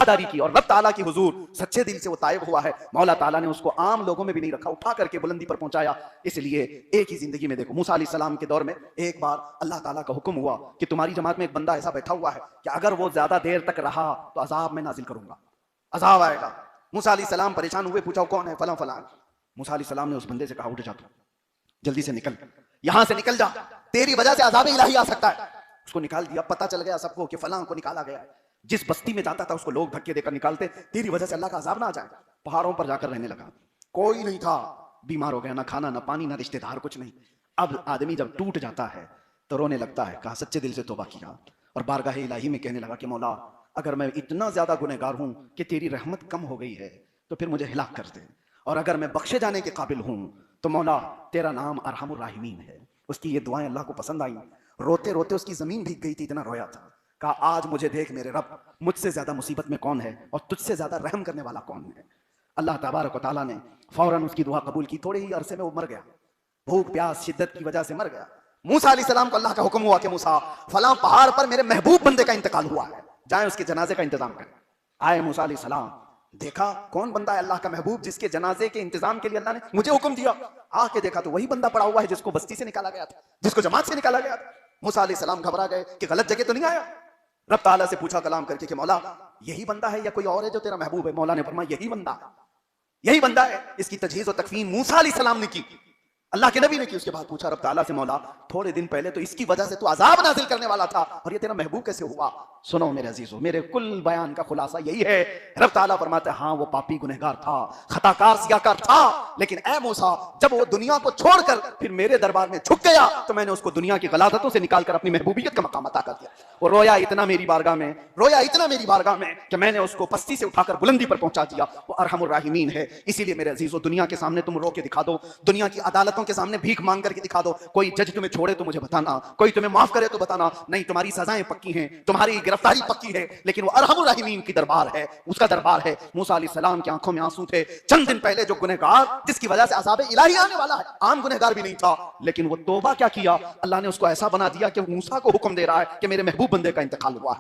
वफादारी की और रब ताला की हुजूर सच्चे दिल से वो तायब हुआ है। मौला ताला ने उसको आम लोगों में भी नहीं रखा, उठा करके बुलंदी पर पहुंचाया। इसलिए एक ही जिंदगी में देखो, मूसा अलैहिस्सलाम के दौर में एक बार अल्लाह ताला का हुक्म हुआ कि तुम्हारी जमात में एक बंदा ऐसा बैठा हुआ है कि अगर वो ज्यादा देर तक रहा तो अजाब में नाजिल करूंगा, अजाब आएगा। मूसा अलैहिस्सलाम परेशान हुए, पूछा कौन है? फलां फलां। मूसा अलैहिस्सलाम ने उस बंदे से कहा उठ जा, तू जल्दी से निकल, यहां से निकल जा, तेरी वजह से अजाब इलाही आ सकता है। उसको निकाल दिया। पता चल गया सबको कि फलां को निकाला गया है। जिस बस्ती में जाता था उसको लोग धक्के देकर निकालते, तेरी वजह से अल्लाह का अजाब ना आ जाए। पहाड़ों पर जाकर रहने लगा, कोई नहीं था, बीमार हो गया, ना खाना ना पानी ना रिश्तेदार, कुछ नहीं। अब आदमी जब टूट जाता है तो रोने लगता है। कहा सच्चे दिल से तौबा किया और बारगाह इलाही में कहने लगा कि मौला, अगर मैं इतना ज्यादा गुनहगार हूं कि तेरी रहमत कम हो गई है तो फिर मुझे हिलाक कर दे, और अगर मैं बख्शे जाने के काबिल हूं तो मौला तेरा नाम अरहमुर राहिमीन है। उसकी ये दुआएं अल्लाह को पसंद आई। रोते रोते उसकी जमीन भीग गई थी, इतना रोया था। कहा आज मुझे देख मेरे रब, मुझसे ज्यादा मुसीबत में कौन है और तुझसे ज्यादा रहम करने वाला कौन है। अल्लाह तबारक व तआला ने फौरन उसकी दुआ कबूल की। थोड़े ही अरसे में वो मर गया, भूख प्यास शिद्दत की वजह से मर गया। मूसा अलैहिस्सलाम को अल्लाह का हुक्म हुआ कि मूसा, फलां पहाड़ पर मेरे महबूब बंदे का इंतकाल हुआ है, जाए उसके जनाजे का इंतजाम करें। आए मूसा अलैहिस्सलाम, देखा कौन बंदा है अल्लाह का महबूब जिसके जनाजे के इंतजाम के लिए अल्लाह ने मुझे हुक्म दिया। आके देखा तो वही बंदा पड़ा हुआ है जिसको बस्ती से निकाला गया था, जिसको जमात से निकाला गया था। मूसा अलैहिस्सलाम घबरा गए कि गलत जगह तो नहीं आया। रब ताला से पूछा कलाम करके कि मौला यही बंदा है या कोई और है जो तेरा महबूब है? मौला ने फरमाया यही बंदा है, यही बंदा है। इसकी तजहीज और तकफीन मूसा अलैहिस्सलाम ने की, अल्लाह के नबी ने की। उसके बाद पूछा रब ताला से, मौला थोड़े दिन पहले तो इसकी वजह से तू अजाब नाजिल करने वाला था और ये तेरा महबूब कैसे हुआ? सुनो मेरे अजीजों, मेरे कुल बयान का खुलासा यही है। रब ताला फरमाते हैं हाँ वो पापी गुनहगार था, खताकार सियाकार था, लेकिन ए मूसा जब वो दुनिया को छोड़कर फिर मेरे दरबार में झुक गया तो मैंने उसको दुनिया की गलाजतों से निकालकर अपनी महबूबियत का मकाम अता कर दिया। वो रोया इतना मेरी बारगाह में, रोया इतना मेरी बारगाह में कि मैंने उसको पस्ती से उठाकर बुलंदी पर पहुंचा दिया। वो अरहमुर राहिमीन है। इसीलिए मेरे अजीजों, दुनिया के सामने तुम रो के दिखा दो, दुनिया की अदालतों के सामने भीख मांग करके दिखा दो। कोई जज तुम्हें छोड़े तो मुझे बताना, कोई तुम्हें माफ करे तो बताना, नहीं तुम्हारी सजाएं पक्की हैं, तुम्हारी गिरफ्तारी पक्की है, लेकिन वो अरहमुर राहिमीन की दरबार है, उसका दरबार है। मूसा अलैहिस्सलाम की आंखों में आंसू थे। चंद दिन पहले जो गुनहगार जिसकी वजह से अज़ाब इलाही आने वाला है, आम गुनहगार भी नहीं था, लेकिन वो तौबा क्या किया, अल्लाह ने उसको ऐसा बना दिया कि मूसा को हुक्म दे रहा है कि मेरे महबूब बंदे का इंतकाल हुआ है।